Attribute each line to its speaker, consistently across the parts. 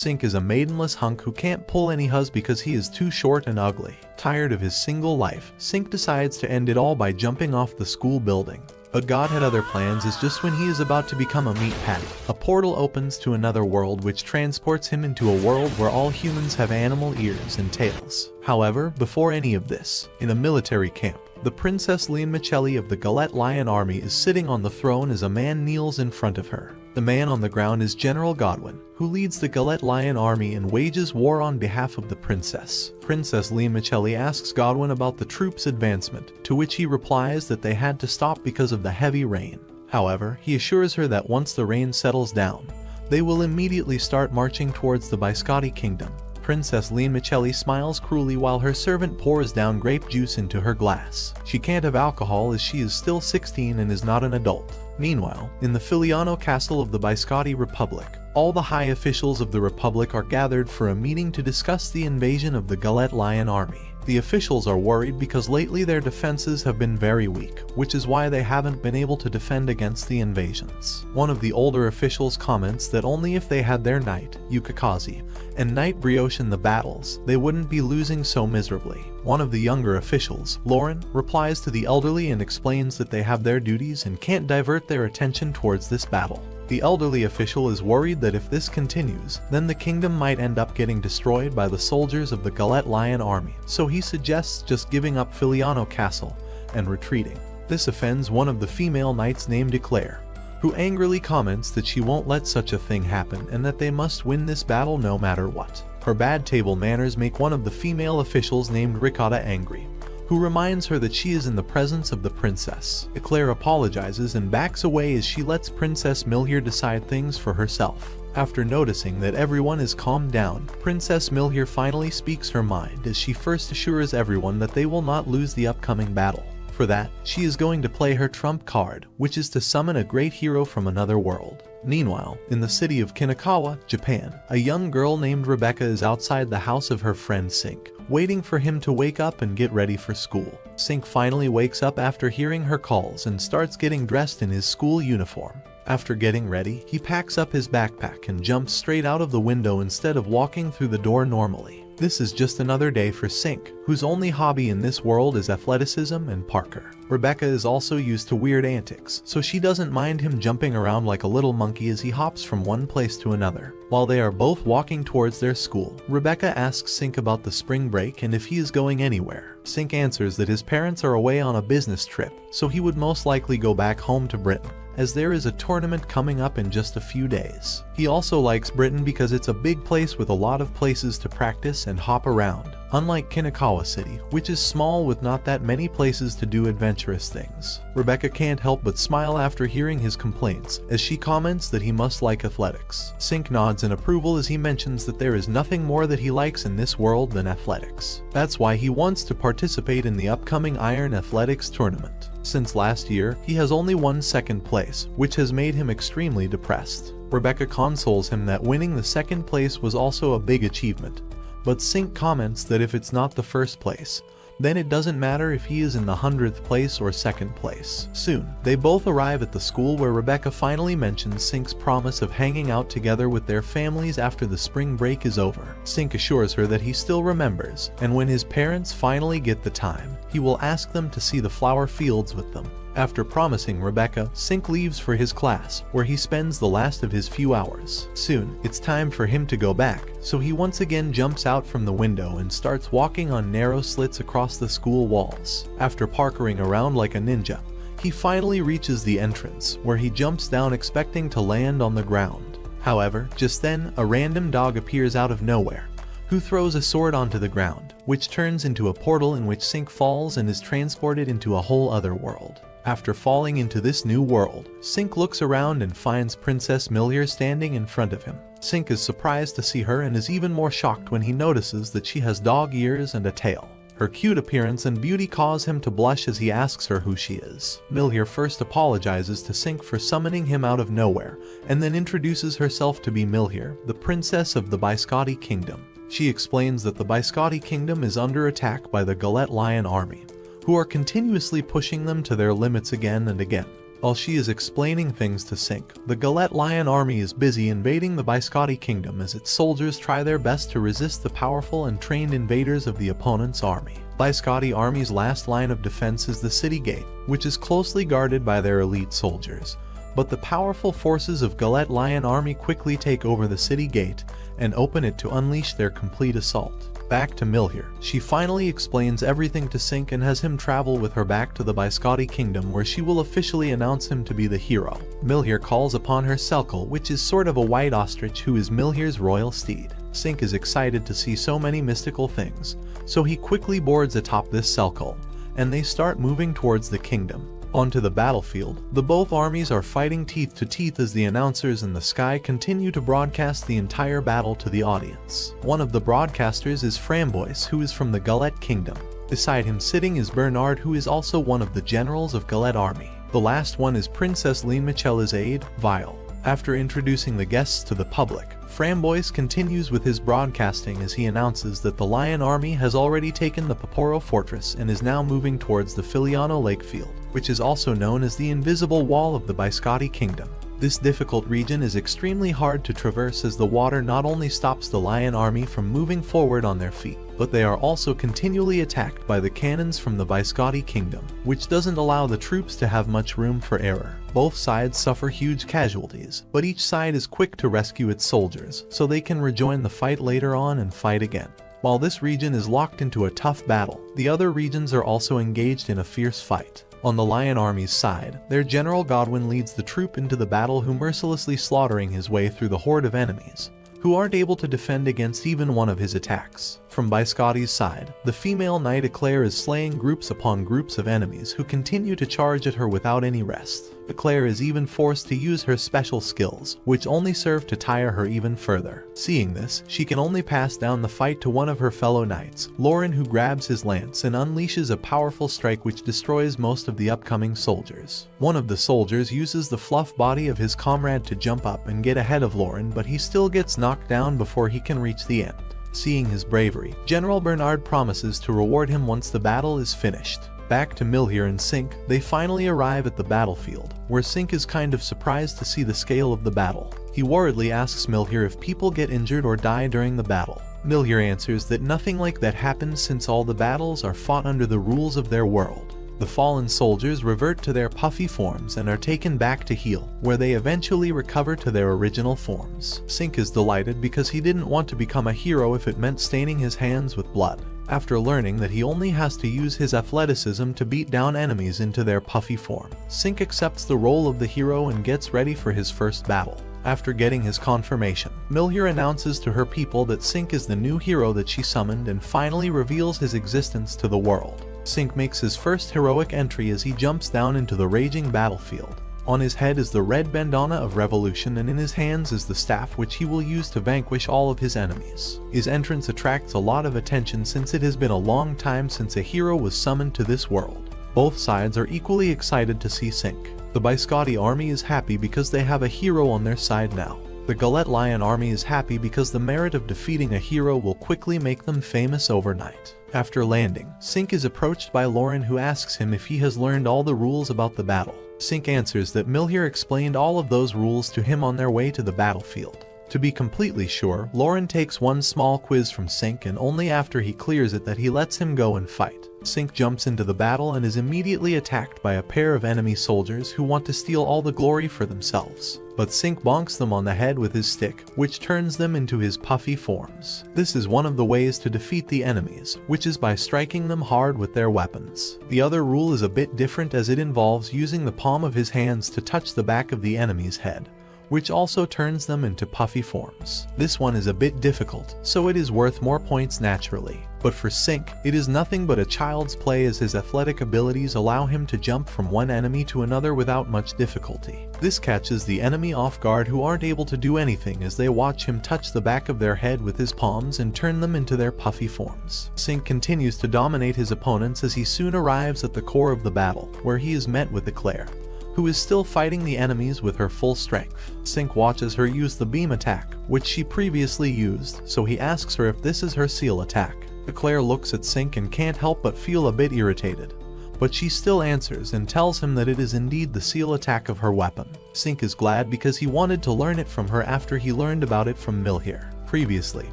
Speaker 1: Sink is a maidenless hunk who can't pull any huzz because he is too short and ugly. Tired of his single life, Sink decides to end it all by jumping off the school building. But God had other plans, as just when he is about to become a meat patty, a portal opens to another world which transports him into a world where all humans have animal ears and tails. However, before any of this, in a military camp, the Princess Lian of the Galette Lion Army is sitting on the throne as a man kneels in front of her. The man on the ground is General Godwin, who leads the Galette Lion Army and wages war on behalf of the princess. Princess Lian asks Godwin about the troops' advancement, to which he replies that they had to stop because of the heavy rain. However, he assures her that once the rain settles down, they will immediately start marching towards the Biscotti Kingdom. Princess Lian smiles cruelly while her servant pours down grape juice into her glass. She can't have alcohol as she is still 16 and is not an adult. Meanwhile, in the Filiano castle of the Biscotti Republic, all the high officials of the Republic are gathered for a meeting to discuss the invasion of the Galette Lion Army. The officials are worried because lately their defenses have been very weak, which is why they haven't been able to defend against the invasions. One of the older officials comments that only if they had their knight, Yukikaze, and Knight Brioche in the battles, they wouldn't be losing so miserably. One of the younger officials, Lauren, replies to the elderly and explains that they have their duties and can't divert their attention towards this battle. The elderly official is worried that if this continues, then the kingdom might end up getting destroyed by the soldiers of the Galette Lion Army, so he suggests just giving up Filiano Castle and retreating. This offends one of the female knights named Eclair, who angrily comments that she won't let such a thing happen and that they must win this battle no matter what. Her bad table manners make one of the female officials named Ricotta angry, who reminds her that she is in the presence of the princess. Eclair apologizes and backs away as she lets Princess Milhier decide things for herself. After noticing that everyone is calmed down, Princess Milhier finally speaks her mind as she first assures everyone that they will not lose the upcoming battle. For that, she is going to play her trump card, which is to summon a great hero from another world. Meanwhile, in the city of Kinakawa, Japan, a young girl named Rebecca is outside the house of her friend Sink, waiting for him to wake up and get ready for school. Sink finally wakes up after hearing her calls and starts getting dressed in his school uniform. After getting ready, he packs up his backpack and jumps straight out of the window instead of walking through the door normally. This is just another day for Sink, whose only hobby in this world is athleticism and Parker. Rebecca is also used to weird antics, so she doesn't mind him jumping around like a little monkey as he hops from one place to another. While they are both walking towards their school, Rebecca asks Sink about the spring break and if he is going anywhere. Sink answers that his parents are away on a business trip, so he would most likely go back home to Britain, as there is a tournament coming up in just a few days. He also likes Britain because it's a big place with a lot of places to practice and hop around, unlike Kinakawa City, which is small with not that many places to do adventurous things. Rebecca can't help but smile after hearing his complaints, as she comments that he must like athletics. Sink nods in approval as he mentions that there is nothing more that he likes in this world than athletics. That's why he wants to participate in the upcoming Iron Athletics tournament. Since last year, he has only won second place, which has made him extremely depressed. Rebecca consoles him that winning the second place was also a big achievement, but Sink comments that if it's not the first place, then it doesn't matter if he is in the 100th place or second place. Soon, they both arrive at the school where Rebecca finally mentions Sink's promise of hanging out together with their families after the spring break is over. Sink assures her that he still remembers, and when his parents finally get the time, he will ask them to see the flower fields with them. After promising Rebecca, Sink leaves for his class, where he spends the last of his few hours. Soon, it's time for him to go back, so he once again jumps out from the window and starts walking on narrow slits across the school walls. After parkouring around like a ninja, he finally reaches the entrance, where he jumps down expecting to land on the ground. However, just then, a random dog appears out of nowhere, who throws a sword onto the ground, which turns into a portal in which Sink falls and is transported into a whole other world. After falling into this new world, Sink looks around and finds Princess Milhier standing in front of him. Sink is surprised to see her and is even more shocked when he notices that she has dog ears and a tail. Her cute appearance and beauty cause him to blush as he asks her who she is. Milhier first apologizes to Sink for summoning him out of nowhere, and then introduces herself to be Milhier, the princess of the Biscotti Kingdom. She explains that the Biscotti Kingdom is under attack by the Galette Lion Army, who are continuously pushing them to their limits again and again. While she is explaining things to Sink, the Galette Lion army is busy invading the Biscotti kingdom as its soldiers try their best to resist the powerful and trained invaders of the opponent's army. Biscotti army's last line of defense is the city gate, which is closely guarded by their elite soldiers. But the powerful forces of Galette Lion army quickly take over the city gate and open it to unleash their complete assault. Back to Milhier, she finally explains everything to Sink and has him travel with her back to the Biscotti kingdom where she will officially announce him to be the hero. Milhier calls upon her Selkle, which is sort of a white ostrich who is Milhier's royal steed. Sink is excited to see so many mystical things, so he quickly boards atop this Selkle, and they start moving towards the kingdom. Onto the battlefield, the both armies are fighting teeth to teeth as the announcers in the sky continue to broadcast the entire battle to the audience. One of the broadcasters is Framboise, who is from the Galette kingdom. Beside him sitting is Bernard, who is also one of the generals of Galette army. The last one is Princess Lene Michela's aide, Vile. After introducing the guests to the public, Framboise continues with his broadcasting as he announces that the Lion army has already taken the Paporo fortress and is now moving towards the Filiano Lakefield, which is also known as the Invisible Wall of the Biscotti kingdom. This difficult region is extremely hard to traverse as the water not only stops the Lion army from moving forward on their feet, but they are also continually attacked by the cannons from the Biscotti kingdom, which doesn't allow the troops to have much room for error. Both sides suffer huge casualties, but each side is quick to rescue its soldiers, so they can rejoin the fight later on and fight again. While this region is locked into a tough battle, the other regions are also engaged in a fierce fight. On the Lion army's side, their General Godwin leads the troop into the battle, who mercilessly slaughtering his way through the horde of enemies, who aren't able to defend against even one of his attacks. From Biscotti's side, the female knight Eclair is slaying groups upon groups of enemies who continue to charge at her without any rest. Eclair is even forced to use her special skills, which only serve to tire her even further. Seeing this, she can only pass down the fight to one of her fellow knights, Lauren, who grabs his lance and unleashes a powerful strike which destroys most of the upcoming soldiers. One of the soldiers uses the fluff body of his comrade to jump up and get ahead of Lauren, but he still gets knocked down before he can reach the end. Seeing his bravery, General Bernard promises to reward him once the battle is finished. Back to Milhier and Sink, they finally arrive at the battlefield, where Sink is kind of surprised to see the scale of the battle. He worriedly asks Milhier if people get injured or die during the battle. Milhier answers that nothing like that happens since all the battles are fought under the rules of their world. The fallen soldiers revert to their puffy forms and are taken back to heal, where they eventually recover to their original forms. Sink is delighted because he didn't want to become a hero if it meant staining his hands with blood. After learning that he only has to use his athleticism to beat down enemies into their puffy form, Sink accepts the role of the hero and gets ready for his first battle. After getting his confirmation, Milhier announces to her people that Sink is the new hero that she summoned and finally reveals his existence to the world. Sink makes his first heroic entry as he jumps down into the raging battlefield. On his head is the red bandana of revolution, and in his hands is the staff which he will use to vanquish all of his enemies. His entrance attracts a lot of attention since it has been a long time since a hero was summoned to this world. Both sides are equally excited to see Sink. The Biscotti army is happy because they have a hero on their side now. The Galette Lion army is happy because the merit of defeating a hero will quickly make them famous overnight. After landing, Sink is approached by Lauren, who asks him if he has learned all the rules about the battle. Sink answers that Milhier explained all of those rules to him on their way to the battlefield. To be completely sure, Lauren takes one small quiz from Sink, and only after he clears it that he lets him go and fight. Sink jumps into the battle and is immediately attacked by a pair of enemy soldiers who want to steal all the glory for themselves. But Sink bonks them on the head with his stick, which turns them into his puffy forms. This is one of the ways to defeat the enemies, which is by striking them hard with their weapons. The other rule is a bit different as it involves using the palm of his hands to touch the back of the enemy's head, which also turns them into puffy forms. This one is a bit difficult, so it is worth more points naturally. But for Sink, it is nothing but a child's play as his athletic abilities allow him to jump from one enemy to another without much difficulty. This catches the enemy off guard, who aren't able to do anything as they watch him touch the back of their head with his palms and turn them into their puffy forms. Sink continues to dominate his opponents as he soon arrives at the core of the battle, where he is met with Eclair, who is still fighting the enemies with her full strength. Sink watches her use the beam attack, which she previously used, so he asks her if this is her seal attack. Eclair looks at Sink and can't help but feel a bit irritated, but she still answers and tells him that it is indeed the seal attack of her weapon. Sink is glad because he wanted to learn it from her after he learned about it from Milhier. Previously,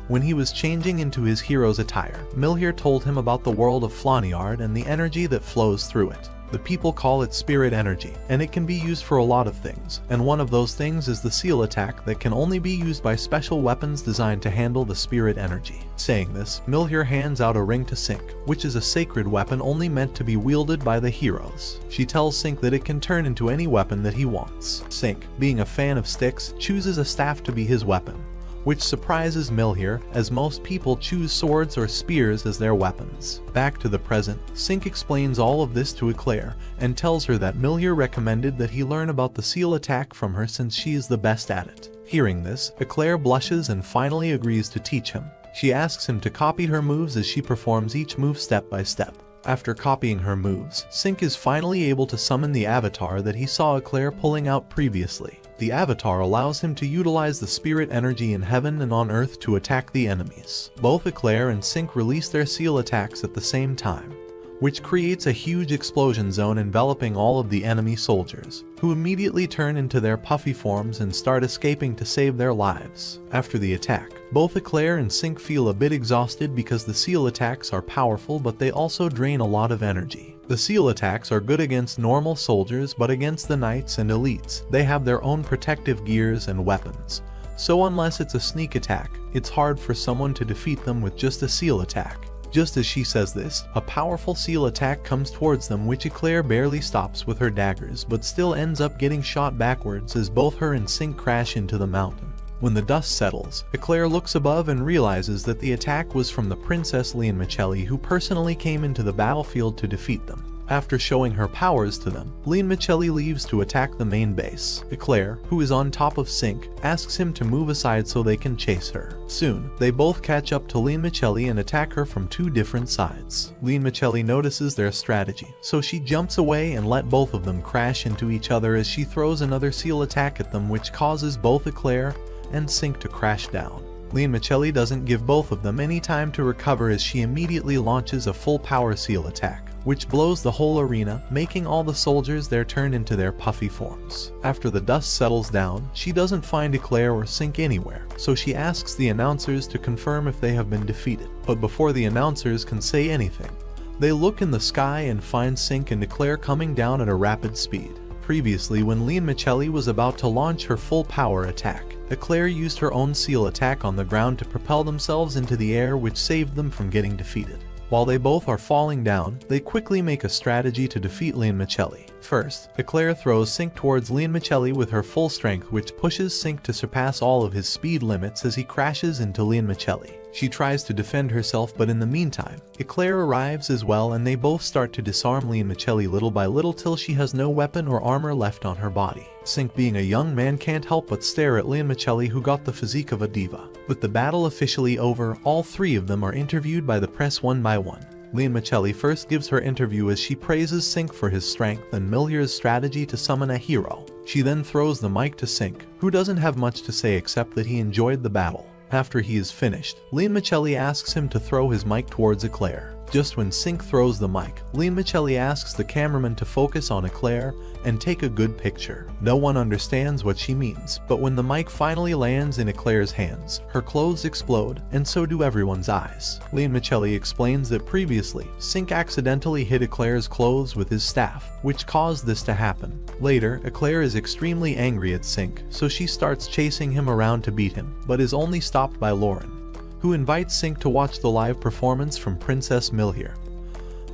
Speaker 1: when he was changing into his hero's attire, Milhier told him about the world of Flaniard and the energy that flows through it. The people call it spirit energy, and it can be used for a lot of things, and one of those things is the seal attack that can only be used by special weapons designed to handle the spirit energy. Saying this, Milhier hands out a ring to Sink, which is a sacred weapon only meant to be wielded by the heroes. She tells Sink that it can turn into any weapon that he wants. Sink, being a fan of sticks, chooses a staff to be his weapon, which surprises Milhier, as most people choose swords or spears as their weapons. Back to the present, Sink explains all of this to Eclair, and tells her that Milhier recommended that he learn about the seal attack from her since she is the best at it. Hearing this, Eclair blushes and finally agrees to teach him. She asks him to copy her moves as she performs each move step by step. After copying her moves, Sink is finally able to summon the avatar that he saw Eclair pulling out previously. The avatar allows him to utilize the spirit energy in heaven and on earth to attack the enemies. Both Eclair and Sink release their seal attacks at the same time, which creates a huge explosion zone enveloping all of the enemy soldiers, who immediately turn into their puffy forms and start escaping to save their lives. After the attack, both Eclair and Sink feel a bit exhausted because the seal attacks are powerful, but they also drain a lot of energy. The seal attacks are good against normal soldiers, but against the knights and elites, they have their own protective gears and weapons. So unless it's a sneak attack, it's hard for someone to defeat them with just a seal attack. Just as she says this, a powerful seal attack comes towards them, which Eclair barely stops with her daggers, but still ends up getting shot backwards as both her and Sink crash into the mountain. When the dust settles, Eclair looks above and realizes that the attack was from the Princess Lianmichelli, who personally came into the battlefield to defeat them. After showing her powers to them, Lianmichelli leaves to attack the main base. Eclair, who is on top of Sink, asks him to move aside so they can chase her. Soon, they both catch up to Lianmichelli and attack her from two different sides. Lianmichelli notices their strategy, so she jumps away and let both of them crash into each other as she throws another seal attack at them, which causes both Eclair and Sink to crash down. Lianmichelli doesn't give both of them any time to recover as she immediately launches a full power seal attack, which blows the whole arena, making all the soldiers there turn into their puffy forms. After the dust settles down, she doesn't find Eclair or Sink anywhere, so she asks the announcers to confirm if they have been defeated. But before the announcers can say anything, they look in the sky and find Sink and Eclair coming down at a rapid speed. Previously, when Lianmichelli was about to launch her full power attack, Eclair used her own seal attack on the ground to propel themselves into the air, which saved them from getting defeated. While they both are falling down, they quickly make a strategy to defeat Lianmichelli. First, Eclair throws Sink towards Lianmichelli with her full strength, which pushes Sink to surpass all of his speed limits as he crashes into Lianmichelli. She tries to defend herself, but in the meantime, Eclair arrives as well and they both start to disarm Lianmichelli little by little till she has no weapon or armor left on her body. Sink, being a young man, can't help but stare at Lianmichelli, who got the physique of a diva. With the battle officially over, all three of them are interviewed by the press one by one. Lianmichelli first gives her interview as she praises Sink for his strength and Milhier's strategy to summon a hero. She then throws the mic to Sink, who doesn't have much to say except that he enjoyed the battle. After he is finished, Lianmichelli asks him to throw his mic towards Eclair. Just when Sink throws the mic, Lianmichelli asks the cameraman to focus on Eclair and take a good picture. No one understands what she means, but when the mic finally lands in Eclair's hands, her clothes explode, and so do everyone's eyes. Lianmichelli explains that previously, Sink accidentally hit Eclair's clothes with his staff, which caused this to happen. Later, Eclair is extremely angry at Sink, so she starts chasing him around to beat him, but is only stopped by Lauren, who invites Sink to watch the live performance from Princess Milhier,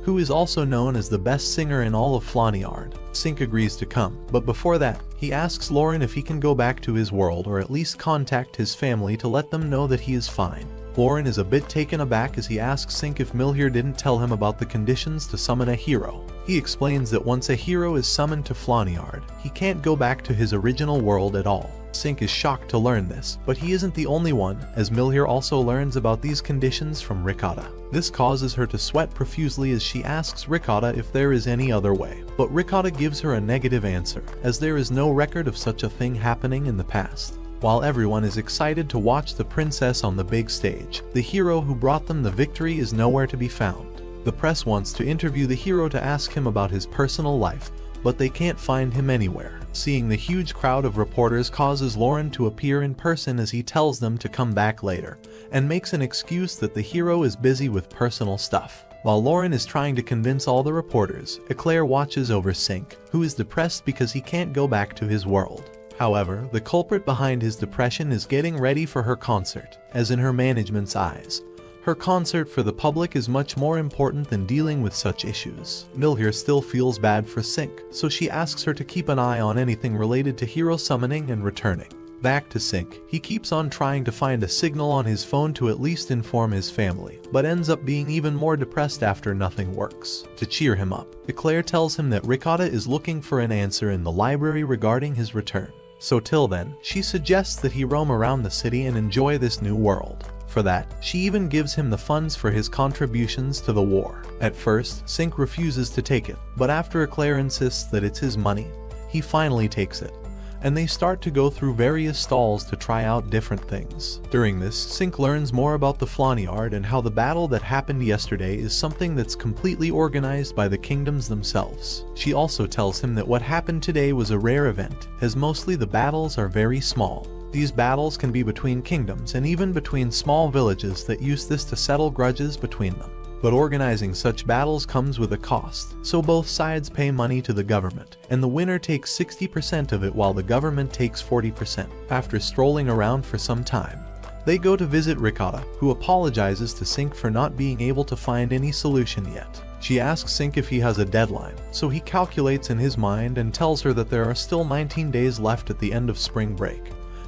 Speaker 1: who is also known as the best singer in all of Flaniard. Sink agrees to come, but before that, he asks Lauren if he can go back to his world or at least contact his family to let them know that he is fine. Lauren is a bit taken aback as he asks Sink if Milhier didn't tell him about the conditions to summon a hero. He explains that once a hero is summoned to Flaniard, he can't go back to his original world at all. Sink is shocked to learn this, but he isn't the only one, as Milhier also learns about these conditions from Ricotta. This causes her to sweat profusely as she asks Ricotta if there is any other way, but Ricotta gives her a negative answer, as there is no record of such a thing happening in the past. While everyone is excited to watch the princess on the big stage, the hero who brought them the victory is nowhere to be found. The press wants to interview the hero to ask him about his personal life, but they can't find him anywhere. Seeing the huge crowd of reporters causes Lauren to appear in person as he tells them to come back later, and makes an excuse that the hero is busy with personal stuff. While Lauren is trying to convince all the reporters, Eclair watches over Sink, who is depressed because he can't go back to his world. However, the culprit behind his depression is getting ready for her concert, as in her management's eyes, her concert for the public is much more important than dealing with such issues. Milhier still feels bad for Sink, so she asks her to keep an eye on anything related to hero summoning and returning. Back to Sink, he keeps on trying to find a signal on his phone to at least inform his family, but ends up being even more depressed after nothing works. To cheer him up, Eclair tells him that Ricotta is looking for an answer in the library regarding his return. So till then, she suggests that he roam around the city and enjoy this new world. For that, she even gives him the funds for his contributions to the war. At first, Sink refuses to take it, but after Eclair insists that it's his money, he finally takes it, and they start to go through various stalls to try out different things. During this, Sink learns more about the Flaniard and how the battle that happened yesterday is something that's completely organized by the kingdoms themselves. She also tells him that what happened today was a rare event, as mostly the battles are very small. These battles can be between kingdoms and even between small villages that use this to settle grudges between them. But organizing such battles comes with a cost, so both sides pay money to the government, and the winner takes 60% of it while the government takes 40%. After strolling around for some time, they go to visit Ricotta, who apologizes to Sink for not being able to find any solution yet. She asks Sink if he has a deadline, so he calculates in his mind and tells her that there are still 19 days left at the end of spring break,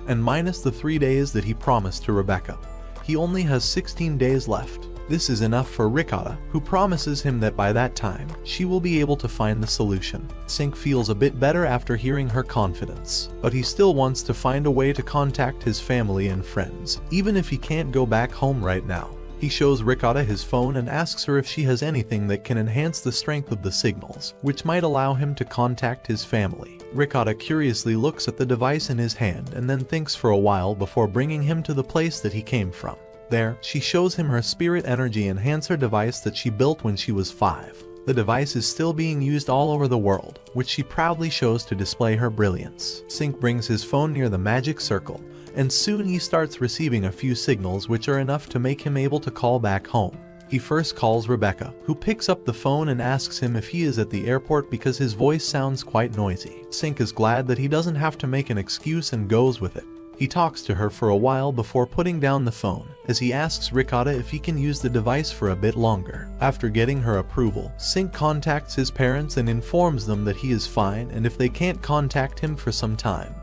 Speaker 1: and minus the 3 days that he promised to Rebecca, he only has 16 days left. This is enough for Ricotta, who promises him that by that time, she will be able to find the solution. Sink feels a bit better after hearing her confidence, but he still wants to find a way to contact his family and friends, even if he can't go back home right now. He shows Ricotta his phone and asks her if she has anything that can enhance the strength of the signals, which might allow him to contact his family. Ricotta curiously looks at the device in his hand and then thinks for a while before bringing him to the place that he came from. There, she shows him her spirit energy enhancer device that she built when she was 5. The device is still being used all over the world, which she proudly shows to display her brilliance. Sink brings his phone near the magic circle, and soon he starts receiving a few signals which are enough to make him able to call back home. He first calls Rebecca, who picks up the phone and asks him if he is at the airport because his voice sounds quite noisy. Sink is glad that he doesn't have to make an excuse and goes with it. He talks to her for a while before putting down the phone, as he asks Ricotta if he can use the device for a bit longer. After getting her approval, Sink contacts his parents and informs them that he is fine, and if they can't contact him for some time,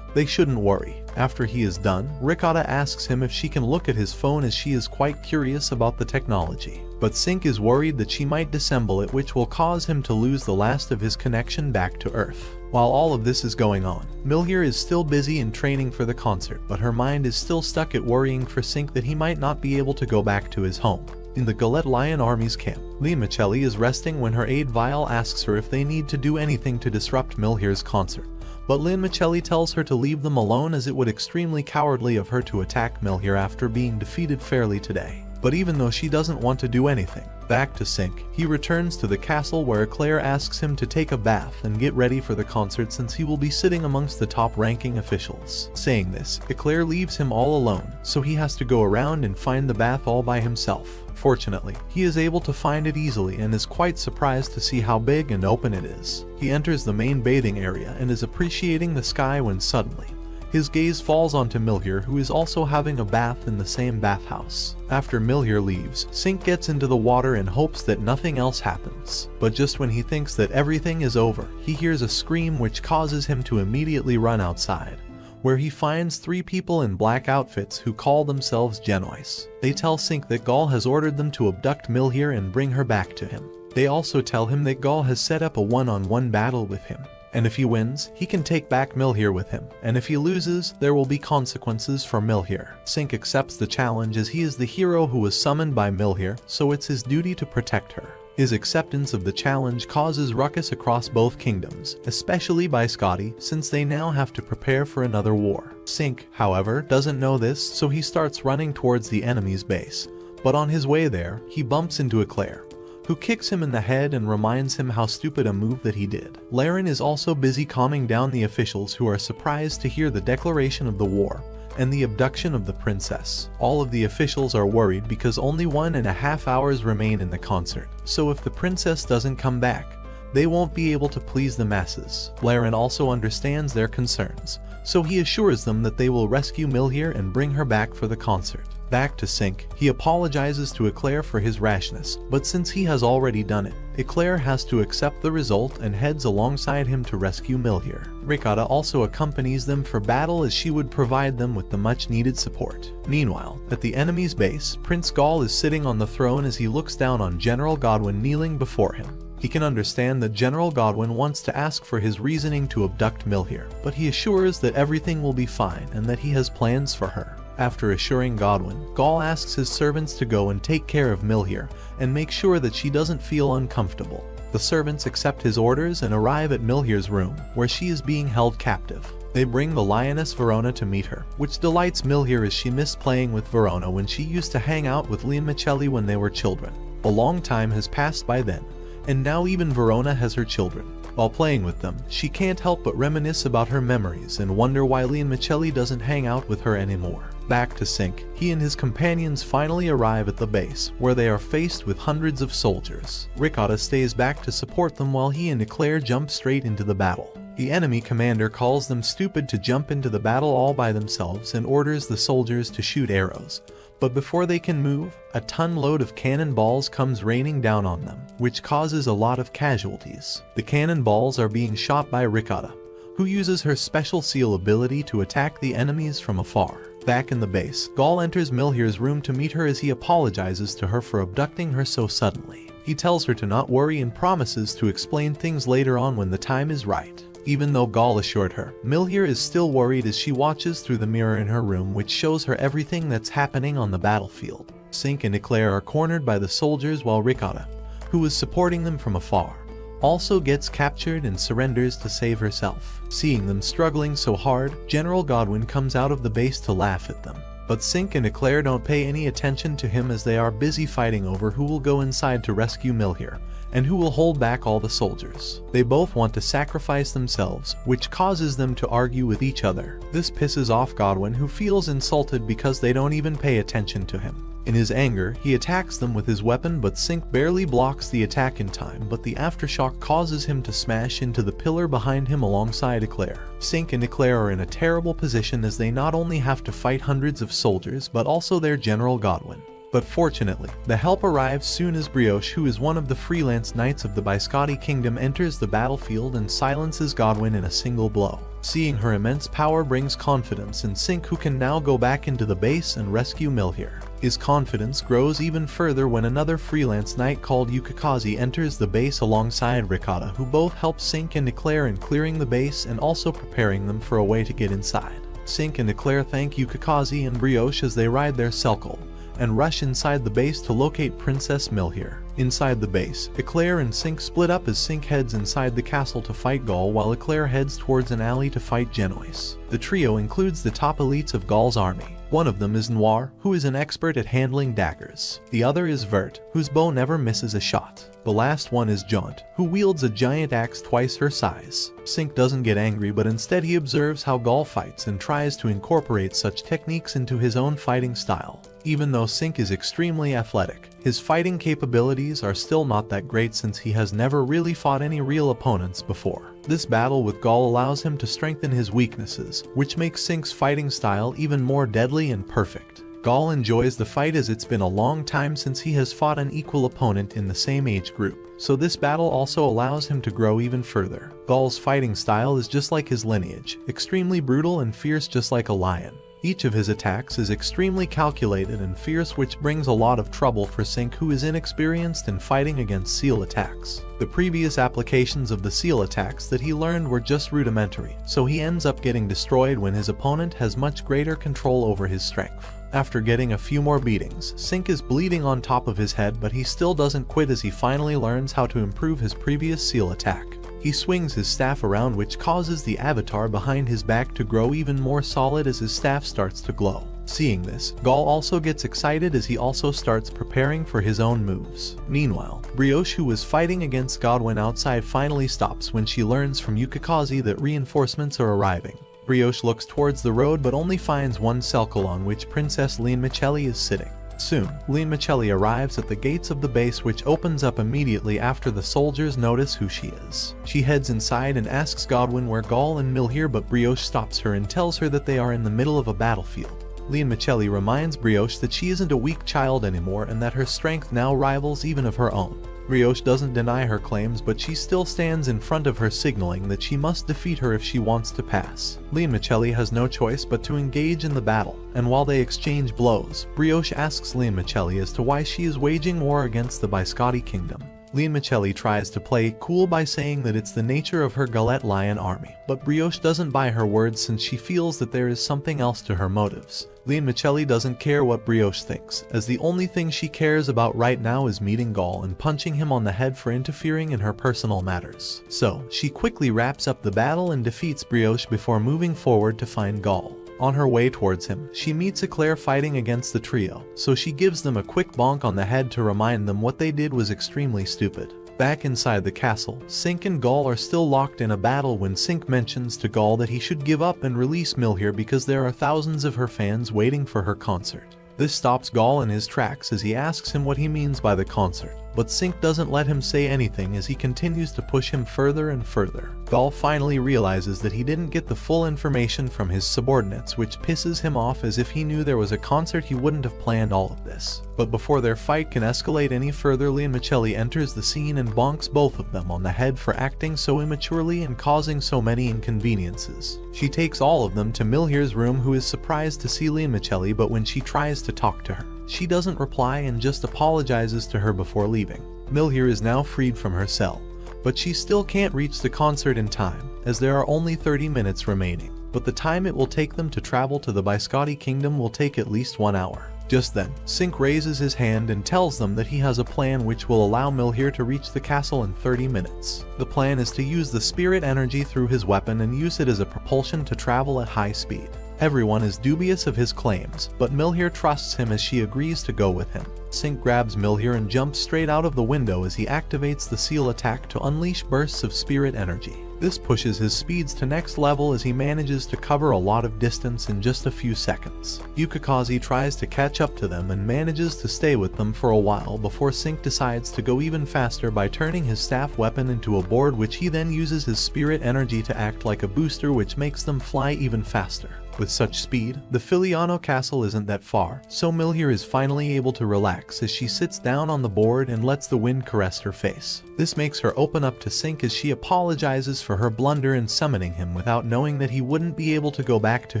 Speaker 1: they shouldn't worry. After he is done, Ricotta asks him if she can look at his phone, as she is quite curious about the technology. But Sink is worried that she might disassemble it, which will cause him to lose the last of his connection back to Earth. While all of this is going on, Milhier is still busy in training for the concert, but her mind is still stuck at worrying for Sink that he might not be able to go back to his home. In the Galette Lion Army's camp, Limoncelli is resting when her aide Vile asks her if they need to do anything to disrupt Milhier's concert. But Limoncelli tells her to leave them alone, as it would extremely cowardly of her to attack Milhier after being defeated fairly today. But even though she doesn't want to do anything, back to Sink, he returns to the castle where Eclair asks him to take a bath and get ready for the concert, since he will be sitting amongst the top-ranking officials. Saying this, Eclair leaves him all alone, so he has to go around and find the bath all by himself. Fortunately, he is able to find it easily and is quite surprised to see how big and open it is. He enters the main bathing area and is appreciating the sky when suddenly, his gaze falls onto Milhier, who is also having a bath in the same bathhouse. After Milhier leaves, Sink gets into the water and hopes that nothing else happens. But just when he thinks that everything is over, he hears a scream which causes him to immediately run outside, where he finds 3 people in black outfits who call themselves Genoise. They tell Sink that Gaul has ordered them to abduct Milhier and bring her back to him. They also tell him that Gaul has set up a one-on-one battle with him, and if he wins, he can take back Milhier with him, and if he loses, there will be consequences for Milhier. Sink accepts the challenge, as he is the hero who was summoned by Milhier, so it's his duty to protect her. His acceptance of the challenge causes ruckus across both kingdoms, especially by Scotty, since they now have to prepare for another war. Sink, however, doesn't know this, so he starts running towards the enemy's base, but on his way there, he bumps into Eclair, who kicks him in the head and reminds him how stupid a move that he did. Laren is also busy calming down the officials who are surprised to hear the declaration of the war and the abduction of the princess. All of the officials are worried because only 1.5 hours remain in the concert, so if the princess doesn't come back, they won't be able to please the masses. Laren also understands their concerns, so he assures them that they will rescue Milhier and bring her back for the concert. Back to Sink, he apologizes to Eclair for his rashness, but since he has already done it, Eclair has to accept the result and heads alongside him to rescue Milhier. Ricotta also accompanies them for battle as she would provide them with the much needed support. Meanwhile, at the enemy's base, Prince Gaul is sitting on the throne as he looks down on General Godwin kneeling before him. He can understand that General Godwin wants to ask for his reasoning to abduct Milhier, but he assures that everything will be fine and that he has plans for her. After assuring Godwin, Gaul asks his servants to go and take care of Milhier and make sure that she doesn't feel uncomfortable. The servants accept his orders and arrive at Milhier's room, where she is being held captive. They bring the lioness Verona to meet her, which delights Milhier as she missed playing with Verona when she used to hang out with Lianmicelli when they were children. A long time has passed by then, and now even Verona has her children. While playing with them, she can't help but reminisce about her memories and wonder why Lianmicelli doesn't hang out with her anymore. Back to Sink, he and his companions finally arrive at the base, where they are faced with hundreds of soldiers. Ricotta stays back to support them while he and Eclair jump straight into the battle. The enemy commander calls them stupid to jump into the battle all by themselves and orders the soldiers to shoot arrows. But before they can move, a ton-load of cannonballs comes raining down on them, which causes a lot of casualties. The cannonballs are being shot by Ricotta, who uses her special seal ability to attack the enemies from afar. Back in the base, Gaul enters Milhier's room to meet her as he apologizes to her for abducting her so suddenly. He tells her to not worry and promises to explain things later on when the time is right. Even though Gaul assured her, Milhier is still worried as she watches through the mirror in her room, which shows her everything that's happening on the battlefield. Sink and Eclair are cornered by the soldiers while Ricotta, who is supporting them from afar, also gets captured and surrenders to save herself. Seeing them struggling so hard, General Godwin comes out of the base to laugh at them. But Sink and Eclair don't pay any attention to him as they are busy fighting over who will go inside to rescue Milhier and who will hold back all the soldiers. They both want to sacrifice themselves, which causes them to argue with each other. This pisses off Godwin, who feels insulted because they don't even pay attention to him. In his anger, he attacks them with his weapon, but Sink barely blocks the attack in time, but the aftershock causes him to smash into the pillar behind him alongside Eclair. Sink and Eclair are in a terrible position as they not only have to fight hundreds of soldiers, but also their General Godwin. But fortunately, the help arrives soon as Brioche, who is one of the freelance knights of the Biscotti kingdom, enters the battlefield and silences Godwin in a single blow. Seeing her immense power brings confidence in Sink, who can now go back into the base and rescue Milhier. His confidence grows even further when another freelance knight called Yukikaze enters the base alongside Ricotta, who both help Sink and Eclair in clearing the base and also preparing them for a way to get inside. Sink and Eclair thank Yukikaze and Brioche as they ride their Selkle and rush inside the base to locate Princess Milhier. Inside the base, Eclair and Sink split up as Sink heads inside the castle to fight Gaul while Eclair heads towards an alley to fight Genoise. The trio includes the top elites of Gaul's army. One of them is Noir, who is an expert at handling daggers. The other is Vert, whose bow never misses a shot. The last one is Jaunt, who wields a giant axe twice her size. Sink doesn't get angry, but instead he observes how Gaul fights and tries to incorporate such techniques into his own fighting style. Even though Sink is extremely athletic, his fighting capabilities are still not that great since he has never really fought any real opponents before. This battle with Gaul allows him to strengthen his weaknesses, which makes Sink's fighting style even more deadly and perfect. Gaul enjoys the fight as it's been a long time since he has fought an equal opponent in the same age group, so this battle also allows him to grow even further. Gaul's fighting style is just like his lineage, extremely brutal and fierce just like a lion. Each of his attacks is extremely calculated and fierce, which brings a lot of trouble for Sink, who is inexperienced in fighting against seal attacks. The previous applications of the seal attacks that he learned were just rudimentary, so he ends up getting destroyed when his opponent has much greater control over his strength. After getting a few more beatings, Sink is bleeding on top of his head, but he still doesn't quit as he finally learns how to improve his previous seal attack. He swings his staff around, which causes the avatar behind his back to grow even more solid as his staff starts to glow. Seeing this, Gaul also gets excited as he also starts preparing for his own moves. Meanwhile, Brioche, who was fighting against Godwin outside, finally stops when she learns from Yukikaze that reinforcements are arriving. Brioche looks towards the road but only finds one celcle on which Princess Lean Michelli is sitting. Soon, Lean Michelli arrives at the gates of the base, which opens up immediately after the soldiers notice who she is. She heads inside and asks Godwin where Gaul and Milhier, but Brioche stops her and tells her that they are in the middle of a battlefield. Lean Michelli reminds Brioche that she isn't a weak child anymore and that her strength now rivals even of her own. Brioche doesn't deny her claims, but she still stands in front of her, signaling that she must defeat her if she wants to pass. Lean Michelli has no choice but to engage in the battle, and while they exchange blows, Brioche asks Lean Michelli as to why she is waging war against the Biscotti kingdom. Lean Michelli tries to play cool by saying that it's the nature of her Galette Lion army, but Brioche doesn't buy her words since she feels that there is something else to her motives. Lean Michelli doesn't care what Brioche thinks, as the only thing she cares about right now is meeting Gaul and punching him on the head for interfering in her personal matters. So, she quickly wraps up the battle and defeats Brioche before moving forward to find Gaul. On her way towards him, she meets Eclair fighting against the trio, so she gives them a quick bonk on the head to remind them what they did was extremely stupid. Back inside the castle, Cinque and Gaul are still locked in a battle when Cinque mentions to Gaul that he should give up and release Milhier because there are thousands of her fans waiting for her concert. This stops Gaul in his tracks as he asks him what he means by the concert, but Cinque doesn't let him say anything as he continues to push him further and further. Gaul finally realizes that he didn't get the full information from his subordinates, which pisses him off, as if he knew there was a concert he wouldn't have planned all of this. But before their fight can escalate any further, Lean Michelli enters the scene and bonks both of them on the head for acting so immaturely and causing so many inconveniences. She takes all of them to Milhier's room, who is surprised to see Lean Michelli, but when she tries to talk to her, she doesn't reply and just apologizes to her before leaving. Milhier is now freed from her cell, but she still can't reach the concert in time, as there are only 30 minutes remaining. But the time it will take them to travel to the Biscotti kingdom will take at least 1 hour. Just then, Cinque raises his hand and tells them that he has a plan which will allow Milhier to reach the castle in 30 minutes. The plan is to use the spirit energy through his weapon and use it as a propulsion to travel at high speed. Everyone is dubious of his claims, but Milhier trusts him as she agrees to go with him. Cinque grabs Milhier and jumps straight out of the window as he activates the seal attack to unleash bursts of spirit energy. This pushes his speeds to next level as he manages to cover a lot of distance in just a few seconds. Yukikaze tries to catch up to them and manages to stay with them for a while before Cinque decides to go even faster by turning his staff weapon into a board, which he then uses his spirit energy to act like a booster, which makes them fly even faster. With such speed, the Filiano castle isn't that far, so Milhier is finally able to relax as she sits down on the board and lets the wind caress her face. This makes her open up to Cinque as she apologizes for her blunder in summoning him without knowing that he wouldn't be able to go back to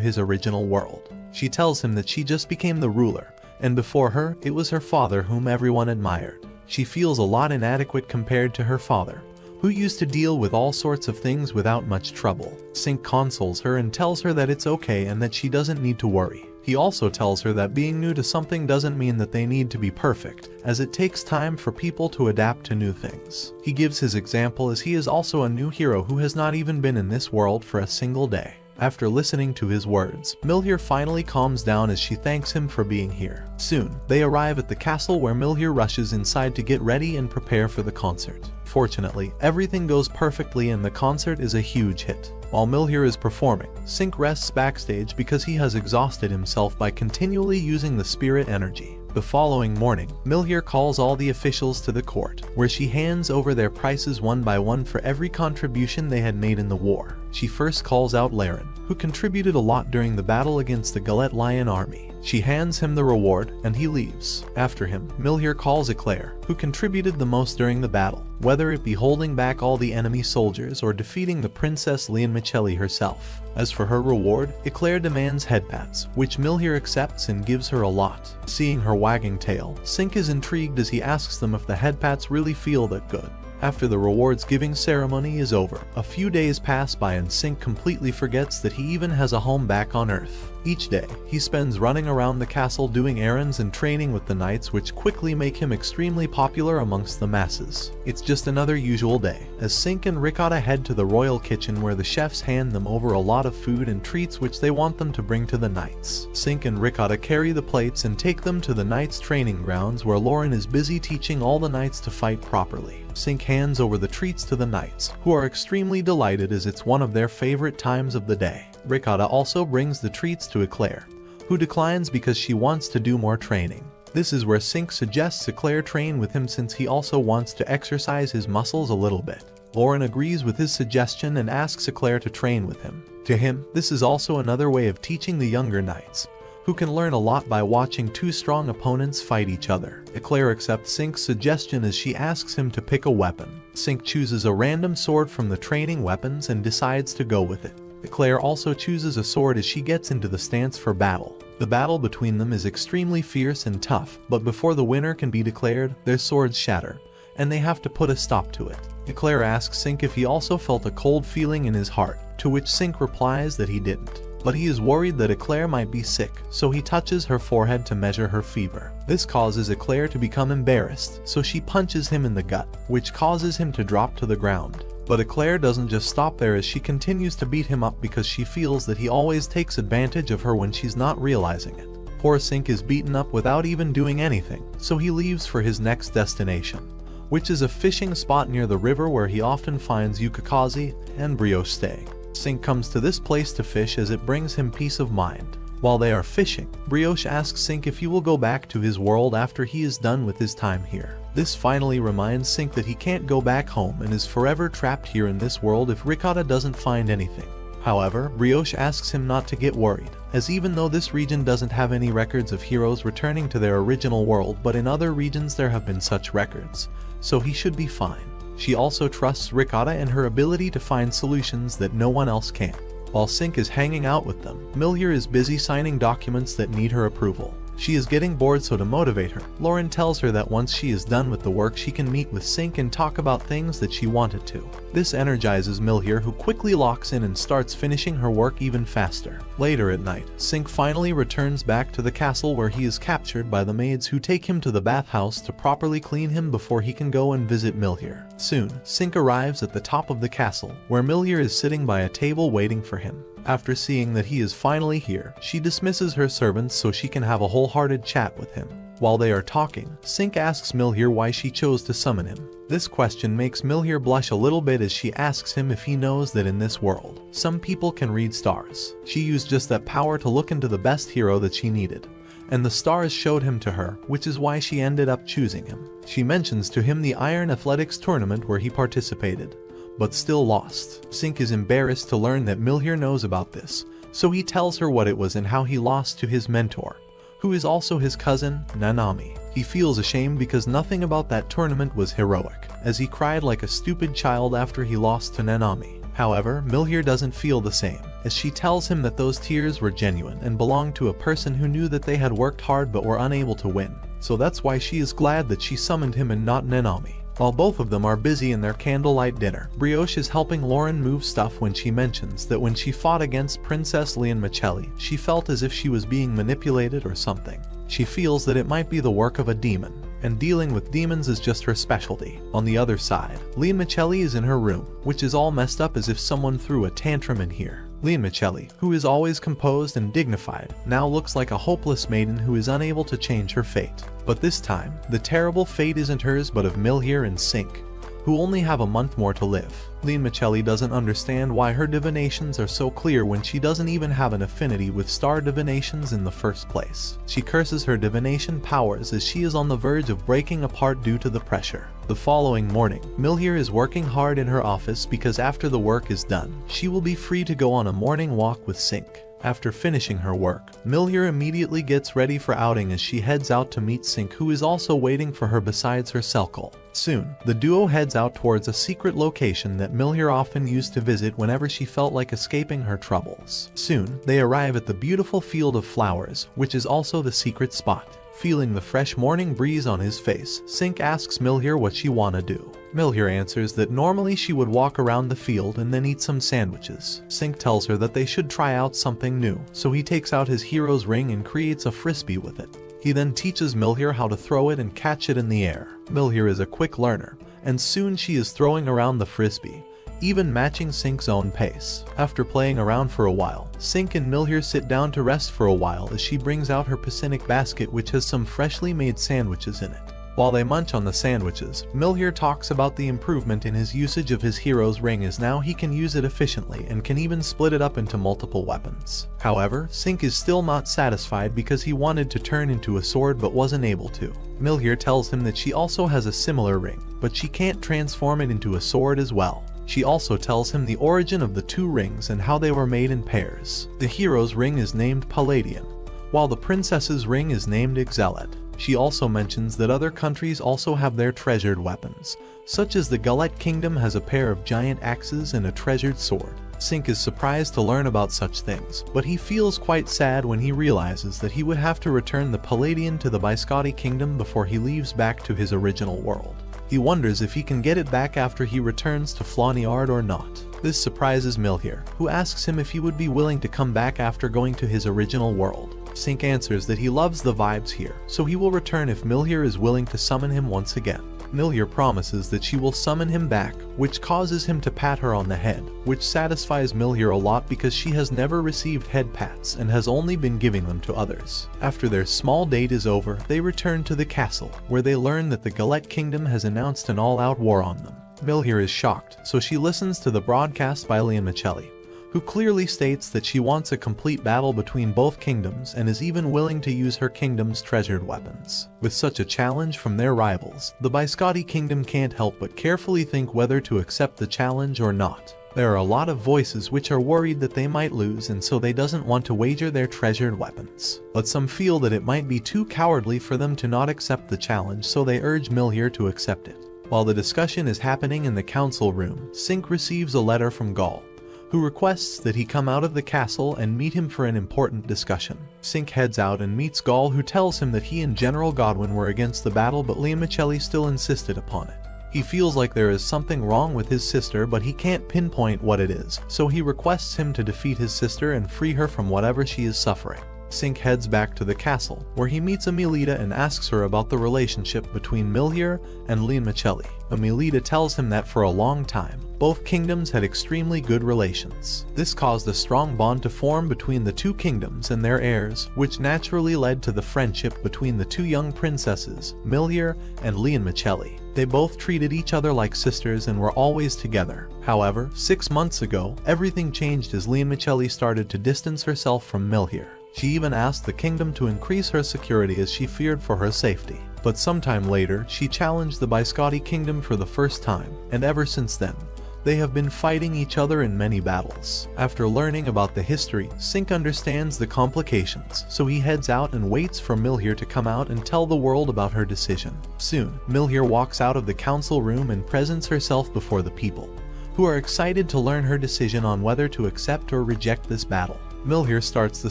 Speaker 1: his original world. She tells him that she just became the ruler, and before her, it was her father whom everyone admired. She feels a lot inadequate compared to her father, who used to deal with all sorts of things without much trouble. Cinque consoles her and tells her that it's okay and that she doesn't need to worry. He also tells her that being new to something doesn't mean that they need to be perfect, as it takes time for people to adapt to new things. He gives his example as he is also a new hero who has not even been in this world for a single day. After listening to his words, Milhier finally calms down as she thanks him for being here. Soon, they arrive at the castle where Milhier rushes inside to get ready and prepare for the concert. Fortunately, everything goes perfectly and the concert is a huge hit. While Milhier is performing, Cinque rests backstage because he has exhausted himself by continually using the spirit energy. The following morning, Milhier calls all the officials to the court, where she hands over their prices one by one for every contribution they had made in the war. She first calls out Laren, who contributed a lot during the battle against the Galette Lion army. She hands him the reward, and he leaves. After him, Milhier calls Eclair, who contributed the most during the battle, whether it be holding back all the enemy soldiers or defeating the Princess Lean Michelli herself. As for her reward, Eclair demands headpats, which Milhier accepts and gives her a lot. Seeing her wagging tail, Cinque is intrigued as he asks them if the headpats really feel that good. After the rewards giving ceremony is over, a few days pass by and Cinque completely forgets that he even has a home back on Earth. Each day, he spends running around the castle doing errands and training with the knights, which quickly make him extremely popular amongst the masses. It's just another usual day, as Sink and Ricotta head to the royal kitchen where the chefs hand them over a lot of food and treats which they want them to bring to the knights. Sink and Ricotta carry the plates and take them to the knights' training grounds where Lauren is busy teaching all the knights to fight properly. Sink hands over the treats to the knights, who are extremely delighted as it's one of their favorite times of the day. Ricotta also brings the treats to Eclair, who declines because she wants to do more training. This is where Sink suggests Eclair train with him since he also wants to exercise his muscles a little bit. Lauren agrees with his suggestion and asks Eclair to train with him. To him, this is also another way of teaching the younger knights, who can learn a lot by watching two strong opponents fight each other. Eclair accepts Sink's suggestion as she asks him to pick a weapon. Sink chooses a random sword from the training weapons and decides to go with it. Eclair also chooses a sword as she gets into the stance for battle. The battle between them is extremely fierce and tough, but before the winner can be declared, their swords shatter, and they have to put a stop to it. Eclair asks Sink if he also felt a cold feeling in his heart, to which Sink replies that he didn't. But he is worried that Eclair might be sick, so he touches her forehead to measure her fever. This causes Eclair to become embarrassed, so she punches him in the gut, which causes him to drop to the ground. But Eclair doesn't just stop there as she continues to beat him up because she feels that he always takes advantage of her when she's not realizing it. Poor Sink is beaten up without even doing anything, so he leaves for his next destination, which is a fishing spot near the river where he often finds Yukikaze and Brioche staying. Sink comes to this place to fish as it brings him peace of mind. While they are fishing, Brioche asks Sink if he will go back to his world after he is done with his time here. This finally reminds Sink that he can't go back home and is forever trapped here in this world if Ricotta doesn't find anything. However, Brioche asks him not to get worried, as even though this region doesn't have any records of heroes returning to their original world, but in other regions there have been such records, so he should be fine. She also trusts Ricotta and her ability to find solutions that no one else can. While Sink is hanging out with them, Milhier is busy signing documents that need her approval. She is getting bored, so to motivate her, Lauren tells her that once she is done with the work she can meet with Sink and talk about things that she wanted to. This energizes Milhier, who quickly locks in and starts finishing her work even faster. Later at night, Sink finally returns back to the castle where he is captured by the maids who take him to the bathhouse to properly clean him before he can go and visit Milhier. Soon, Sink arrives at the top of the castle, where Milhier is sitting by a table waiting for him. After seeing that he is finally here, she dismisses her servants so she can have a wholehearted chat with him. While they are talking, Sink asks Milhier why she chose to summon him. This question makes Milhier blush a little bit as she asks him if he knows that in this world, some people can read stars. She used just that power to look into the best hero that she needed, and the stars showed him to her, which is why she ended up choosing him. She mentions to him the Iron Athletics tournament where he participated, but still lost. Sink is embarrassed to learn that Milhier knows about this, so he tells her what it was and how he lost to his mentor, who is also his cousin, Nanami. He feels ashamed because nothing about that tournament was heroic, as he cried like a stupid child after he lost to Nanami. However, Milhier doesn't feel the same, as she tells him that those tears were genuine and belonged to a person who knew that they had worked hard but were unable to win. So that's why she is glad that she summoned him and not Nanami. While both of them are busy in their candlelight dinner, Brioche is helping Lauren move stuff when she mentions that when she fought against Princess Leon Michelli, she felt as if she was being manipulated or something. She feels that it might be the work of a demon, and dealing with demons is just her specialty. On the other side, Leon Michelli is in her room, which is all messed up as if someone threw a tantrum in here. Leon Michelli, who is always composed and dignified, now looks like a hopeless maiden who is unable to change her fate. But this time, the terrible fate isn't hers but of Milhier and Sink, who only have a month more to live. Leon Michelli doesn't understand why her divinations are so clear when she doesn't even have an affinity with star divinations in the first place. She curses her divination powers as she is on the verge of breaking apart due to the pressure. The following morning, Milhier is working hard in her office because after the work is done, she will be free to go on a morning walk with Sink. After finishing her work, Milhier immediately gets ready for outing as she heads out to meet Sink, who is also waiting for her besides her Selkle. Soon, the duo heads out towards a secret location that Milhier often used to visit whenever she felt like escaping her troubles. Soon, they arrive at the beautiful field of flowers, which is also the secret spot. Feeling the fresh morning breeze on his face, Sink asks Milhier what she wanna do. Milhier answers that normally she would walk around the field and then eat some sandwiches. Sink tells her that they should try out something new, so he takes out his hero's ring and creates a frisbee with it. He then teaches Milhier how to throw it and catch it in the air. Milhier is a quick learner, and soon she is throwing around the frisbee, even matching Sink's own pace. After playing around for a while, Sink and Milhier sit down to rest for a while as she brings out her picnic basket which has some freshly made sandwiches in it. While they munch on the sandwiches, Milhier talks about the improvement in his usage of his hero's ring as now he can use it efficiently and can even split it up into multiple weapons. However, Sink is still not satisfied because he wanted to turn into a sword but wasn't able to. Milhier tells him that she also has a similar ring, but she can't transform it into a sword as well. She also tells him the origin of the two rings and how they were made in pairs. The hero's ring is named Palladian, while the princess's ring is named Exelet. She also mentions that other countries also have their treasured weapons, such as the Gullet Kingdom has a pair of giant axes and a treasured sword. Sink is surprised to learn about such things, but he feels quite sad when he realizes that he would have to return the Palladian to the Biscotti Kingdom before he leaves back to his original world. He wonders if he can get it back after he returns to Floniard or not. This surprises Milhier, who asks him if he would be willing to come back after going to his original world. Sink answers that he loves the vibes here, so he will return if Milhier is willing to summon him once again. Milhier promises that she will summon him back, which causes him to pat her on the head, which satisfies Milhier a lot because she has never received head pats and has only been giving them to others. After their small date is over, they return to the castle, where they learn that the Gullet Kingdom has announced an all-out war on them. Milhier is shocked, so she listens to the broadcast by Lianmichelli, who clearly states that she wants a complete battle between both kingdoms and is even willing to use her kingdom's treasured weapons. With such a challenge from their rivals, the Biscotti Kingdom can't help but carefully think whether to accept the challenge or not. There are a lot of voices which are worried that they might lose and so they doesn't want to wager their treasured weapons. But some feel that it might be too cowardly for them to not accept the challenge, so they urge Milhier to accept it. While the discussion is happening in the council room, Sink receives a letter from Gaul, who requests that he come out of the castle and meet him for an important discussion. Sink heads out and meets Gaul, who tells him that he and General Godwin were against the battle but Lianmichelli still insisted upon it. He feels like there is something wrong with his sister but he can't pinpoint what it is, so he requests him to defeat his sister and free her from whatever she is suffering. Sink heads back to the castle, where he meets Emilita and asks her about the relationship between Milhier and Lianmichelli. Emilita tells him that for a long time, both kingdoms had extremely good relations. This caused a strong bond to form between the two kingdoms and their heirs, which naturally led to the friendship between the two young princesses, Milhier and Lianmichelli. They both treated each other like sisters and were always together. However, 6 months ago, everything changed as Lianmichelli started to distance herself from Milhier. She even asked the kingdom to increase her security as she feared for her safety. But sometime later, she challenged the Biscotti Kingdom for the first time, and ever since then, they have been fighting each other in many battles. After learning about the history, Sink understands the complications, so he heads out and waits for Milhier to come out and tell the world about her decision. Soon, Milhier walks out of the council room and presents herself before the people, who are excited to learn her decision on whether to accept or reject this battle. Milhier starts the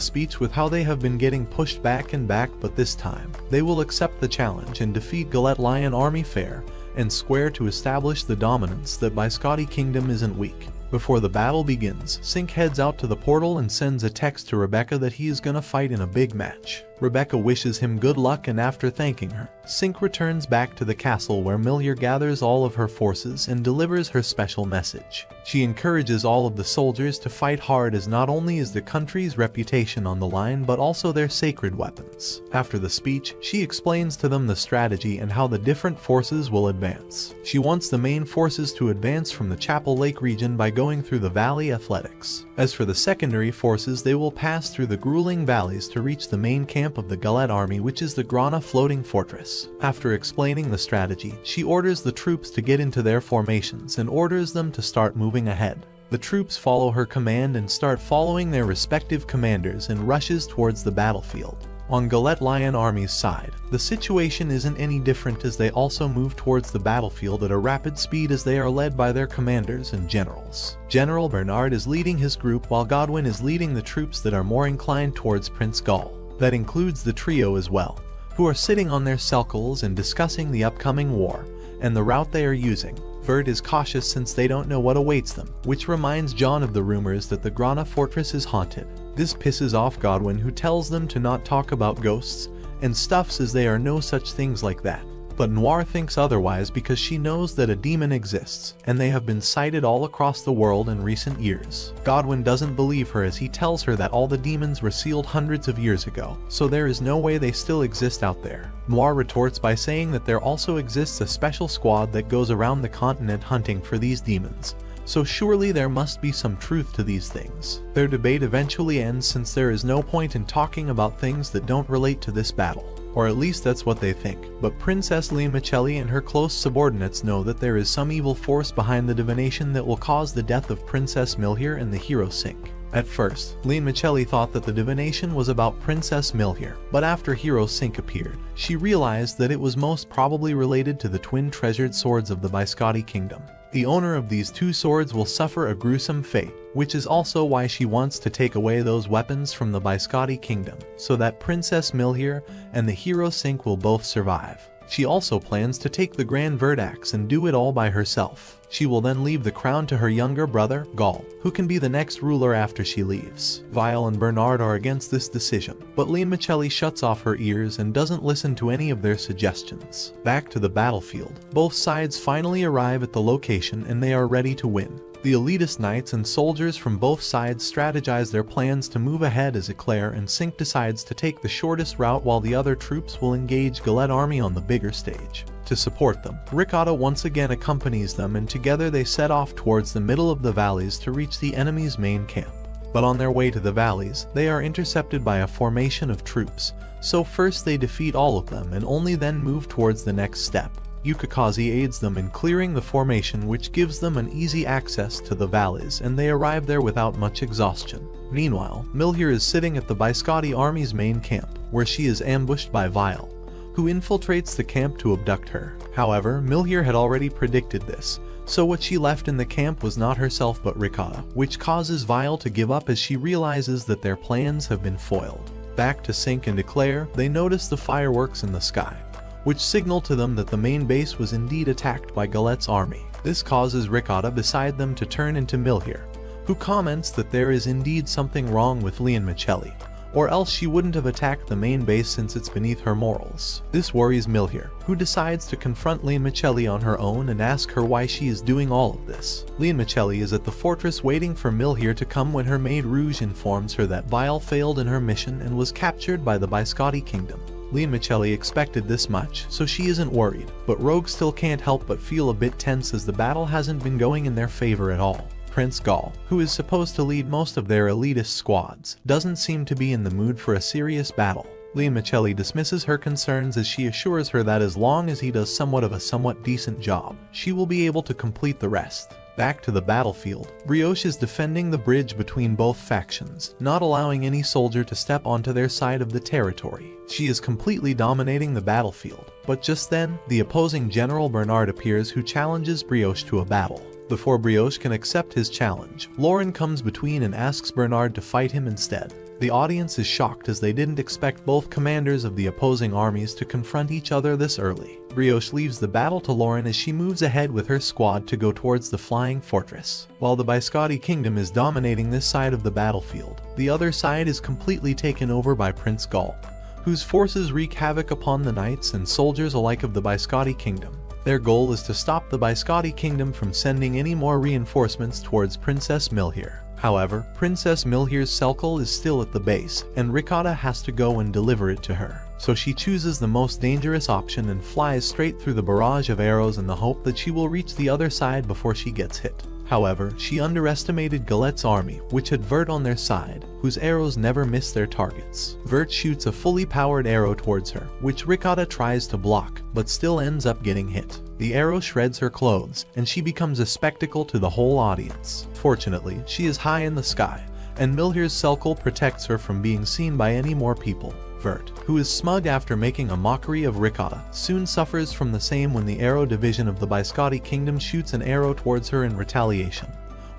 Speaker 1: speech with how they have been getting pushed back and back, but this time, they will accept the challenge and defeat Gullet Lion Army fair and square to establish the dominance that Biscotti Kingdom isn't weak. Before the battle begins, Sink heads out to the portal and sends a text to Rebecca that he is gonna fight in a big match. Rebecca wishes him good luck, and after thanking her, Sink returns back to the castle where Milhier gathers all of her forces and delivers her special message. She encourages all of the soldiers to fight hard, as not only is the country's reputation on the line but also their sacred weapons. After the speech, she explains to them the strategy and how the different forces will advance. She wants the main forces to advance from the Chapel Lake region by going through the Valley Athletics. As for the secondary forces, they will pass through the grueling valleys to reach the main camp of the Gullet army, which is the Grana floating fortress. After explaining the strategy, she orders the troops to get into their formations and orders them to start moving ahead. The troops follow her command and start following their respective commanders and rushes towards the battlefield. On Gullet Lion Army's side, the situation isn't any different, as they also move towards the battlefield at a rapid speed as they are led by their commanders and generals. General Bernard is leading his group while Godwin is leading the troops that are more inclined towards Prince Gaul. That includes the trio as well, who are sitting on their selkles and discussing the upcoming war and the route they are using. Vert is cautious since they don't know what awaits them, which reminds John of the rumors that the Grana fortress is haunted. This pisses off Godwin, who tells them to not talk about ghosts and stuff as there are no such things like that. But Noir thinks otherwise because she knows that a demon exists, and they have been sighted all across the world in recent years. Godwin doesn't believe her as he tells her that all the demons were sealed hundreds of years ago, so there is no way they still exist out there. Noir retorts by saying that there also exists a special squad that goes around the continent hunting for these demons, so surely there must be some truth to these things. Their debate eventually ends since there is no point in talking about things that don't relate to this battle. Or at least that's what they think. But Princess Lianmichelli and her close subordinates know that there is some evil force behind the divination that will cause the death of Princess Milhier and the hero Sink. At first, Lianmichelli thought that the divination was about Princess Milhier, but after Hero Sink appeared, she realized that it was most probably related to the twin treasured swords of the Biscotti kingdom. The owner of these two swords will suffer a gruesome fate, which is also why she wants to take away those weapons from the Biscotti kingdom, so that Princess Milhier and the hero Sink will both survive. She also plans to take the Grand Verdax and do it all by herself. She will then leave the crown to her younger brother, Gaul, who can be the next ruler after she leaves. Vial and Bernard are against this decision, but Lianmichelli shuts off her ears and doesn't listen to any of their suggestions. Back to the battlefield, both sides finally arrive at the location and they are ready to win. The elitist knights and soldiers from both sides strategize their plans to move ahead as Eclair and Sink decides to take the shortest route while the other troops will engage Galette army on the bigger stage. To support them, Ricotta once again accompanies them and together they set off towards the middle of the valleys to reach the enemy's main camp. But on their way to the valleys, they are intercepted by a formation of troops, so first they defeat all of them and only then move towards the next step. Yukikaze aids them in clearing the formation, which gives them an easy access to the valleys, and they arrive there without much exhaustion. Meanwhile, Milhier is sitting at the Biscotti army's main camp, where she is ambushed by Vial, who infiltrates the camp to abduct her. However, Milhier had already predicted this, so what she left in the camp was not herself but Ricotta, which causes Vial to give up as she realizes that their plans have been foiled. Back to Sink and Eclair, they notice the fireworks in the sky, which signal to them that the main base was indeed attacked by Galette's army. This causes Ricotta beside them to turn into Milhier, who comments that there is indeed something wrong with Lianmichelli, or else she wouldn't have attacked the main base since it's beneath her morals. This worries Milhier, who decides to confront Lianmichelli on her own and ask her why she is doing all of this. Lianmichelli is at the fortress waiting for Milhier to come when her maid Rouge informs her that Vial failed in her mission and was captured by the Biscotti kingdom. Lianmichelli expected this much, so she isn't worried, but Rogue still can't help but feel a bit tense as the battle hasn't been going in their favor at all. Prince Gaul, who is supposed to lead most of their elitist squads, doesn't seem to be in the mood for a serious battle. Lianmichelli dismisses her concerns as she assures her that as long as he does somewhat of a somewhat decent job, she will be able to complete the rest. Back to the battlefield, Brioche is defending the bridge between both factions, not allowing any soldier to step onto their side of the territory. She is completely dominating the battlefield, but just then, the opposing General Bernard appears, who challenges Brioche to a battle. Before Brioche can accept his challenge, Lauren comes between and asks Bernard to fight him instead. The audience is shocked as they didn't expect both commanders of the opposing armies to confront each other this early. Brioche leaves the battle to Lauren as she moves ahead with her squad to go towards the flying fortress. While the Biscotti kingdom is dominating this side of the battlefield, the other side is completely taken over by Prince Gaul, whose forces wreak havoc upon the knights and soldiers alike of the Biscotti kingdom. Their goal is to stop the Biscotti kingdom from sending any more reinforcements towards Princess Milhier. However, Princess Milhier's Selkle is still at the base, and Ricotta has to go and deliver it to her. So she chooses the most dangerous option and flies straight through the barrage of arrows in the hope that she will reach the other side before she gets hit. However, she underestimated Galette's army, which had Vert on their side, whose arrows never miss their targets. Vert shoots a fully powered arrow towards her, which Ricotta tries to block, but still ends up getting hit. The arrow shreds her clothes, and she becomes a spectacle to the whole audience. Fortunately, she is high in the sky, and Milhier's Selkle protects her from being seen by any more people. Vert, who is smug after making a mockery of Ricotta, soon suffers from the same when the arrow division of the Biscotti kingdom shoots an arrow towards her in retaliation.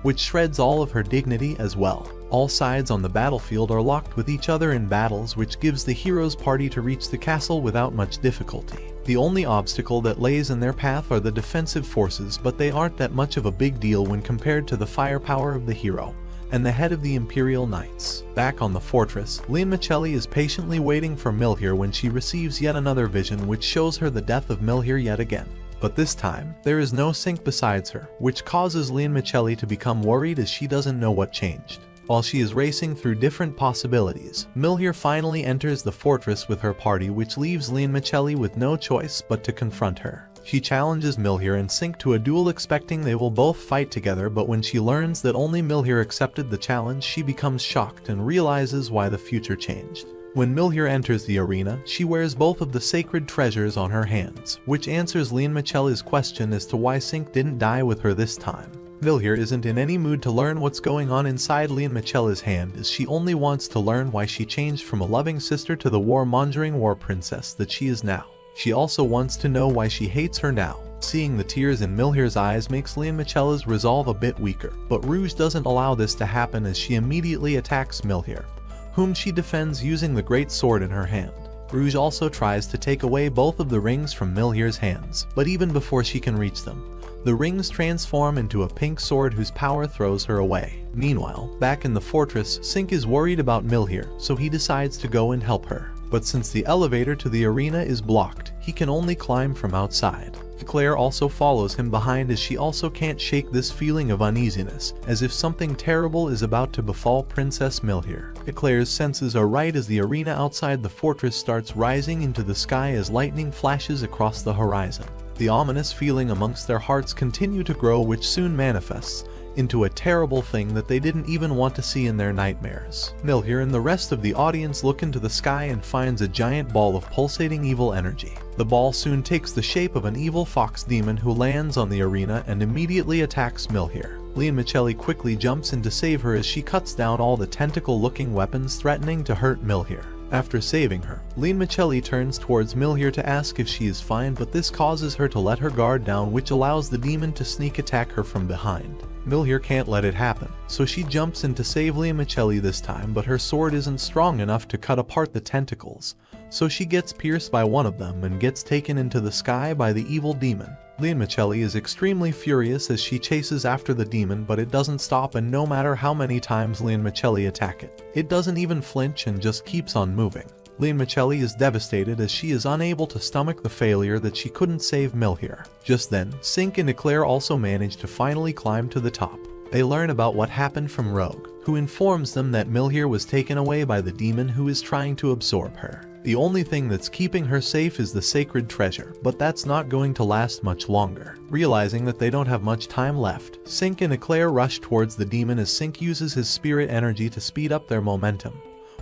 Speaker 1: which shreds all of her dignity as well. All sides on the battlefield are locked with each other in battles, which gives the heroes' party to reach the castle without much difficulty. The only obstacle that lays in their path are the defensive forces, but they aren't that much of a big deal when compared to the firepower of the hero and the head of the Imperial Knights. Back on the fortress, Lianmichelli is patiently waiting for Milhir when she receives yet another vision which shows her the death of Milhir yet again. But this time, there is no Sync besides her, which causes Lianmichelli to become worried as she doesn't know what changed. While she is racing through different possibilities, Milhir finally enters the fortress with her party, which leaves Lianmichelli with no choice but to confront her. She challenges Milhir and Sync to a duel, expecting they will both fight together, but when she learns that only Milhir accepted the challenge, she becomes shocked and realizes why the future changed. When Milhir enters the arena, she wears both of the sacred treasures on her hands, which answers Lianmichelli's question as to why Sync didn't die with her this time. Milhir isn't in any mood to learn what's going on inside Lianmichelli's hand, as she only wants to learn why she changed from a loving sister to the warmongering war princess that she is now. She also wants to know why she hates her now. Seeing the tears in Milhir's eyes makes Lianmichelli's resolve a bit weaker, but Rouge doesn't allow this to happen as she immediately attacks Milhir, whom she defends using the great sword in her hand. Rouge also tries to take away both of the rings from Milhir's hands, but even before she can reach them, the rings transform into a pink sword whose power throws her away. Meanwhile, back in the fortress, Sync is worried about Milhir, so he decides to go and help her. But since the elevator to the arena is blocked, he can only climb from outside. Claire also follows him behind as she also can't shake this feeling of uneasiness, as if something terrible is about to befall Princess Milhir. Claire's senses are right as the arena outside the fortress starts rising into the sky as lightning flashes across the horizon. The ominous feeling amongst their hearts continue to grow, which soon manifests into a terrible thing that they didn't even want to see in their nightmares. Milhir and the rest of the audience look into the sky and finds a giant ball of pulsating evil energy. The ball soon takes the shape of an evil fox demon who lands on the arena and immediately attacks Milhir. Lianmichelli quickly jumps in to save her as she cuts down all the tentacle-looking weapons threatening to hurt Milhir. After saving her, Lianmichelli turns towards Milhir to ask if she is fine, but this causes her to let her guard down, which allows the demon to sneak attack her from behind. Milhir can't let it happen, so she jumps in to save Lianmichelli this time, but her sword isn't strong enough to cut apart the tentacles, so she gets pierced by one of them and gets taken into the sky by the evil demon. Lianmichelli is extremely furious as she chases after the demon, but it doesn't stop, and no matter how many times Lianmichelli attack it, it doesn't even flinch and just keeps on moving. Lianmichelli is devastated as she is unable to stomach the failure that she couldn't save Milhir. Just then, Sync and Claire also manage to finally climb to the top. They learn about what happened from Rogue, who informs them that Milhir was taken away by the demon who is trying to absorb her. The only thing that's keeping her safe is the sacred treasure, but that's not going to last much longer. Realizing that they don't have much time left, Sync and Claire rush towards the demon as Sync uses his spirit energy to speed up their momentum,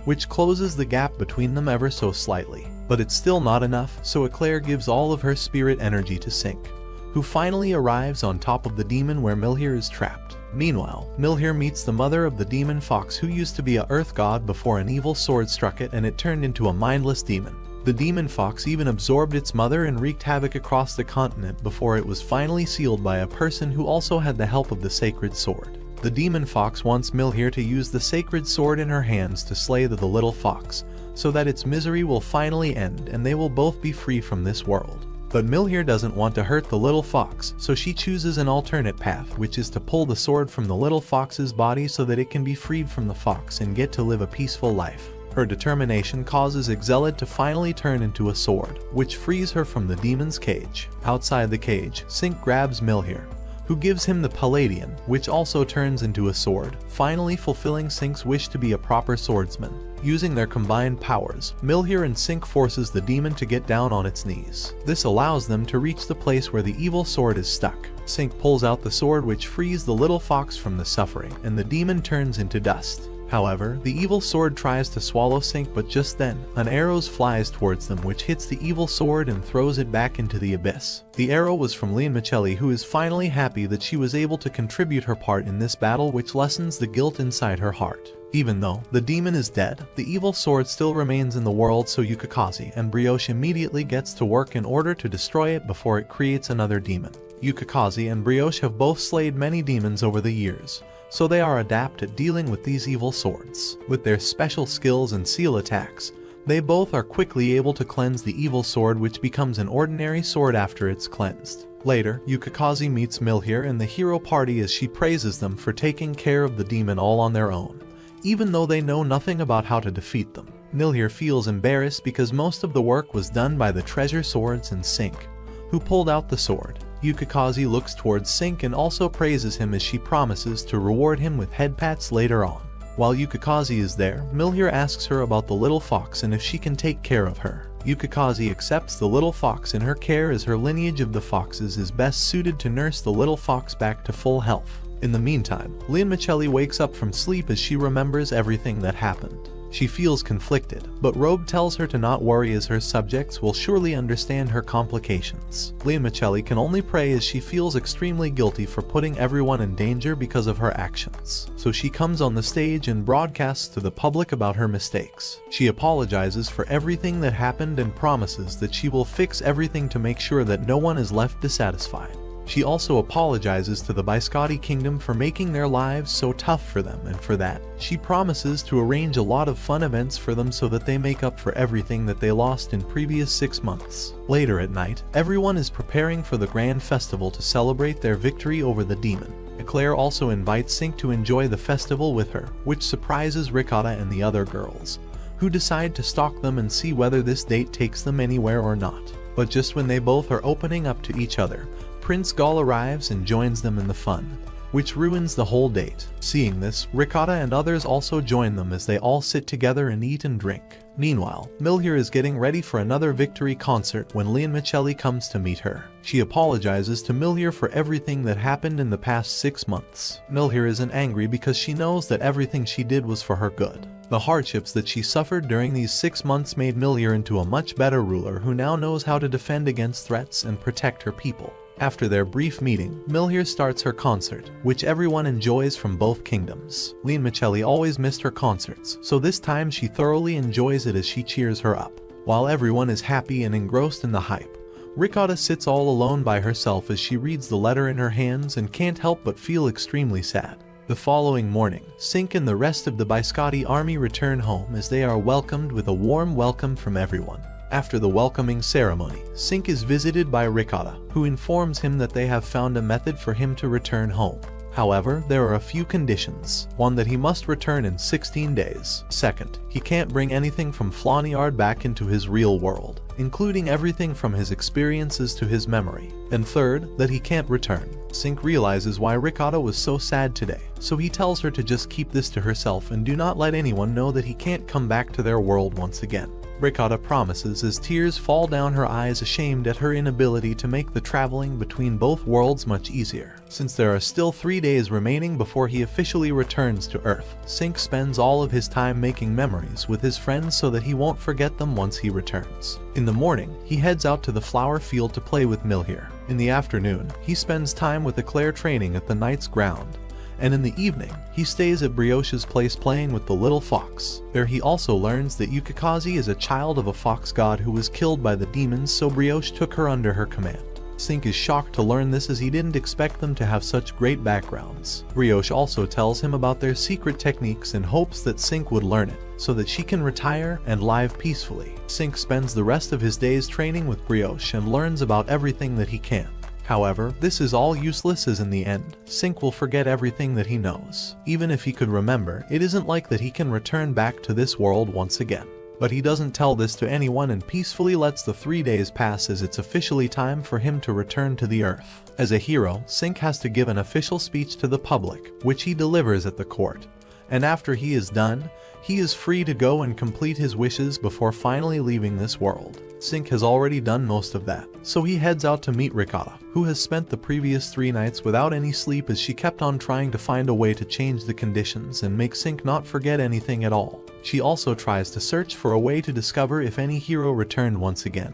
Speaker 1: which closes the gap between them ever so slightly. But it's still not enough, so Claire gives all of her spirit energy to Sync, who finally arrives on top of the demon where Milhir is trapped. Meanwhile, Milhir meets the mother of the demon fox, who used to be a earth god before an evil sword struck it and it turned into a mindless demon. The demon fox even absorbed its mother and wreaked havoc across the continent before it was finally sealed by a person who also had the help of the sacred sword. The demon fox wants Milhir to use the sacred sword in her hands to slay the little fox, so that its misery will finally end and they will both be free from this world. But Milhir doesn't want to hurt the little fox, so she chooses an alternate path, which is to pull the sword from the little fox's body so that it can be freed from the fox and get to live a peaceful life. Her determination causes Exelid to finally turn into a sword, which frees her from the demon's cage. Outside the cage, Sync grabs Milhir, who gives him the Palladian, which also turns into a sword, finally fulfilling Sync's wish to be a proper swordsman. Using their combined powers, Milhir and Sync forces the demon to get down on its knees. This allows them to reach the place where the evil sword is stuck. Sync pulls out the sword, which frees the little fox from the suffering, and the demon turns into dust. However, the evil sword tries to swallow Sink, but just then, an arrow flies towards them which hits the evil sword and throws it back into the abyss. The arrow was from Leon Michelli, who is finally happy that she was able to contribute her part in this battle, which lessens the guilt inside her heart. Even though the demon is dead, the evil sword still remains in the world, so Yukikaze and Brioche immediately gets to work in order to destroy it before it creates another demon. Yukikaze and Brioche have both slayed many demons over the years, so they are adept at dealing with these evil swords. With their special skills and seal attacks, they both are quickly able to cleanse the evil sword, which becomes an ordinary sword after it's cleansed. Later, Yukikaze meets Milhier and the hero party as she praises them for taking care of the demon all on their own, even though they know nothing about how to defeat them. Milhier feels embarrassed because most of the work was done by the treasure swords and Sink, who pulled out the sword. Yukikaze looks towards Sink and also praises him as she promises to reward him with head pats later on. While Yukikaze is there, Milhier asks her about the little fox and if she can take care of her. Yukikaze accepts the little fox in her care as her lineage of the foxes is best suited to nurse the little fox back to full health. In the meantime, Leon Michelli wakes up from sleep as she remembers everything that happened. She feels conflicted, but Robe tells her to not worry as her subjects will surely understand her complications. Leon Michelli can only pray as she feels extremely guilty for putting everyone in danger because of her actions. So she comes on the stage and broadcasts to the public about her mistakes. She apologizes for everything that happened and promises that she will fix everything to make sure that no one is left dissatisfied. She also apologizes to the Biscotti Kingdom for making their lives so tough for them, and for that, she promises to arrange a lot of fun events for them so that they make up for everything that they lost in previous 6 months. Later at night, everyone is preparing for the grand festival to celebrate their victory over the demon. Eclair also invites Sink to enjoy the festival with her, which surprises Ricotta and the other girls, who decide to stalk them and see whether this date takes them anywhere or not. But just when they both are opening up to each other, Prince Gall arrives and joins them in the fun, which ruins the whole date. Seeing this, Ricotta and others also join them as they all sit together and eat and drink. Meanwhile, Milhier is getting ready for another victory concert when Leon Michelli comes to meet her. She apologizes to Milhier for everything that happened in the past 6 months. Milhier isn't angry because she knows that everything she did was for her good. The hardships that she suffered during these 6 months made Milhier into a much better ruler who now knows how to defend against threats and protect her people. After their brief meeting, Milhier starts her concert, which everyone enjoys from both kingdoms. Leon Michelli always missed her concerts, so this time she thoroughly enjoys it as she cheers her up. While everyone is happy and engrossed in the hype, Ricotta sits all alone by herself as she reads the letter in her hands and can't help but feel extremely sad. The following morning, Sink and the rest of the Biscotti army return home as they are welcomed with a warm welcome from everyone. After the welcoming ceremony, Sink is visited by Ricotta, who informs him that they have found a method for him to return home. However, there are a few conditions. One, that he must return in 16 days. Second, he can't bring anything from Flaniard back into his real world, including everything from his experiences to his memory. And third, that he can't return. Sink realizes why Ricotta was so sad today, so he tells her to just keep this to herself and do not let anyone know that he can't come back to their world once again. Ricotta promises as tears fall down her eyes, ashamed at her inability to make the traveling between both worlds much easier. Since there are still 3 days remaining before he officially returns to Earth, Sink spends all of his time making memories with his friends so that he won't forget them once he returns. In the morning, he heads out to the flower field to play with Milhier. In the afternoon, he spends time with Eclair training at the Knight's Ground. And in the evening, he stays at Brioche's place playing with the little fox. There he also learns that Yukikaze is a child of a fox god who was killed by the demons, so Brioche took her under her command. Sink is shocked to learn this as he didn't expect them to have such great backgrounds. Brioche also tells him about their secret techniques and hopes that Sink would learn it, so that she can retire and live peacefully. Sink spends the rest of his days training with Brioche and learns about everything that he can. However, this is all useless as in the end, Sink will forget everything that he knows. Even if he could remember, it isn't like that he can return back to this world once again. But he doesn't tell this to anyone and peacefully lets the 3 days pass as it's officially time for him to return to the Earth. As a hero, Sink has to give an official speech to the public, which he delivers at the court. And after he is done, he is free to go and complete his wishes before finally leaving this world. Sink has already done most of that, so he heads out to meet Ricotta, who has spent the previous 3 nights without any sleep as she kept on trying to find a way to change the conditions and make Sink not forget anything at all. She also tries to search for a way to discover if any hero returned once again,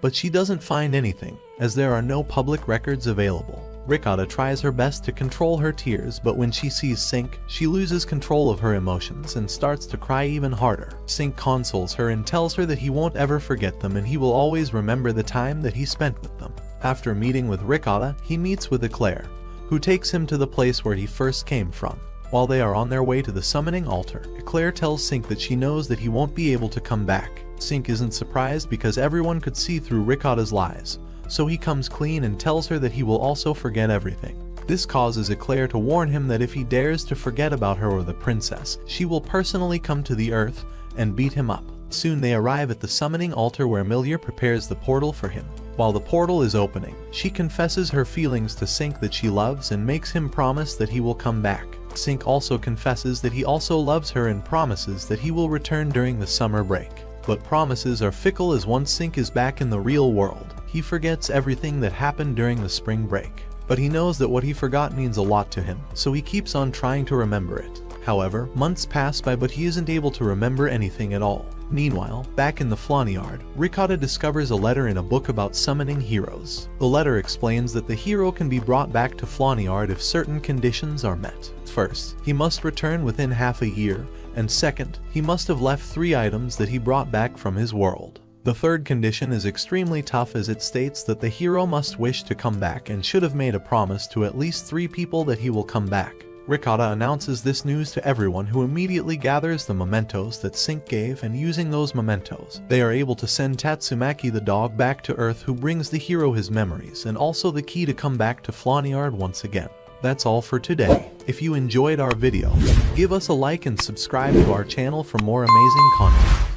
Speaker 1: but she doesn't find anything, as there are no public records available. Ricotta tries her best to control her tears, but when she sees Sink, she loses control of her emotions and starts to cry even harder. Sink consoles her and tells her that he won't ever forget them and he will always remember the time that he spent with them. After meeting with Ricotta, he meets with Eclair, who takes him to the place where he first came from. While they are on their way to the summoning altar, Eclair tells Sink that she knows that he won't be able to come back. Sink isn't surprised because everyone could see through Ricotta's lies, so he comes clean and tells her that he will also forget everything. This causes Eclair to warn him that if he dares to forget about her or the princess, she will personally come to the earth and beat him up. Soon they arrive at the summoning altar where Milia prepares the portal for him. While the portal is opening, she confesses her feelings to Sink that she loves and makes him promise that he will come back. Sink also confesses that he also loves her and promises that he will return during the summer break. But promises are fickle, as once Sink is back in the real world, he forgets everything that happened during the spring break. But he knows that what he forgot means a lot to him, so he keeps on trying to remember it. However, months pass by but he isn't able to remember anything at all. Meanwhile, back in the Flawnyard, Ricotta discovers a letter in a book about summoning heroes. The letter explains that the hero can be brought back to Flawnyard if certain conditions are met. First, he must return within half a year, and second, he must have left 3 items that he brought back from his world. The third condition is extremely tough, as it states that the hero must wish to come back and should have made a promise to at least 3 people that he will come back. Ricotta announces this news to everyone, who immediately gathers the mementos that Sink gave, and using those mementos, they are able to send Tatsumaki the dog back to Earth, who brings the hero his memories and also the key to come back to Flawnyard once again. That's all for today. If you enjoyed our video, give us a like and subscribe to our channel for more amazing content.